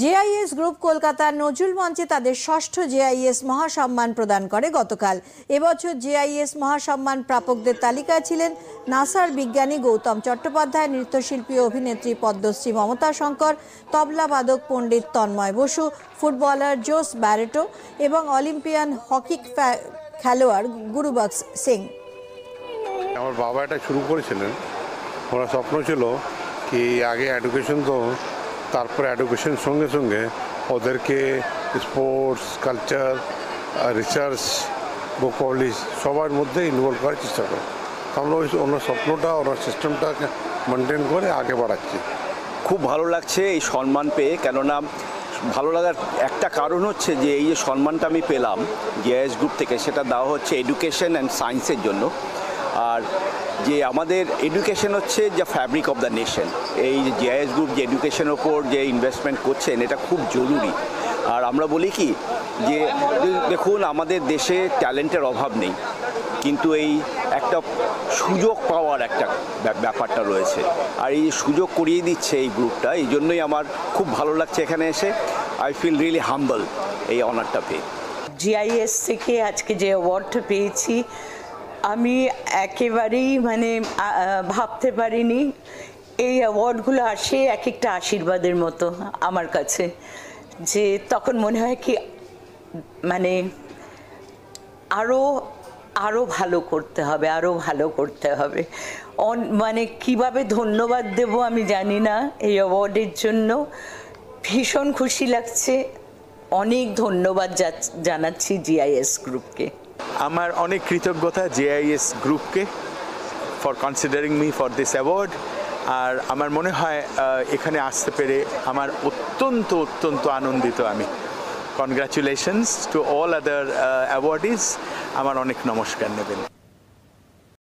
JIS group কলকাতার নজরুল মঞ্চে তাদের ষষ্ঠ জেআইএস মহাসম্মান প্রদান করে গতকাল। এবছর জেআইএস মহাসম্মান প্রাপকদের তালিকায় ছিলেন নাসার বিজ্ঞানী গৌতম চট্টোপাধ্যায়, নৃত্যশিল্পী অভিনেত্রী পদ্মশ্রী মমতা শঙ্কর, তবলাবাদক পণ্ডিত তন্ময় বসু, ফুটবলার জোস ব্যারেটো এবং অলিম্পিয়ান হকি খেলোয়াড় গুরুবক্স সিং। আমার বাবা এটা শুরু করেছিলেন, ওনার স্বপ্ন ছিল কি আগে এডুকেশন, তো তারপরে এডুকেশন সঙ্গে সঙ্গে ওদেরকে স্পোর্টস, কালচার, রিসার্চ, বুক পাবলিশ সবার মধ্যে ইনভলভ করার চেষ্টা করে। আমরা ওনার স্বপ্নটা, ওনার সিস্টেমটাকে মেনটেন করে আগে বাড়াচ্ছি। খুব ভালো লাগছে এই সম্মান পেয়ে, কেননা ভালো লাগার একটা কারণ হচ্ছে যে এই যে সম্মানটা আমি পেলাম জেআইএস গ্রুপ থেকে, সেটা দেওয়া হচ্ছে এডুকেশন অ্যান্ড সায়েন্সের জন্য। আর যে আমাদের এডুকেশন হচ্ছে যে ফ্যাব্রিক অফ দ্য নেশন, এই যে জেআইএস গ্রুপ যে এডুকেশনের ওপর যে ইনভেস্টমেন্ট করছেন এটা খুব জরুরি। আর আমরা বলি কি যে দেখুন, আমাদের দেশে ট্যালেন্টের অভাব নেই, কিন্তু এই একটা সুযোগ পাওয়ার একটা ব্যাপারটা রয়েছে, আর এই সুযোগ করিয়ে দিচ্ছে এই গ্রুপটা। এই জন্যই আমার খুব ভালো লাগছে এখানে এসে। আই ফিল রিয়েলি হাম্বল এই অনারটা পেয়ে। জিআইএস থেকে আজকে যে অ্যাওয়ার্ডটা পেয়েছি, আমি একেবারেই ভাবতে পারিনি। এই অ্যাওয়ার্ডগুলো আসে এক একটা আশীর্বাদের মতো আমার কাছে, যে তখন মনে হয় কি আরও ভালো করতে হবে, আরও ভালো করতে হবে। কিভাবে ধন্যবাদ দেব আমি জানি না এই অ্যাওয়ার্ডের জন্য। ভীষণ খুশি লাগছে, অনেক ধন্যবাদ জানাচ্ছি জিআইএস গ্রুপকে। আমার অনেক কৃতজ্ঞতা জেআইএস গ্রুপকে for considering me for this award. আর আমার মনে হয় এখানে আসতে পেরে আমার অত্যন্ত আনন্দিত আমি। Congratulations to all other awardees. আমার অনেক নমস্কার নেবেন।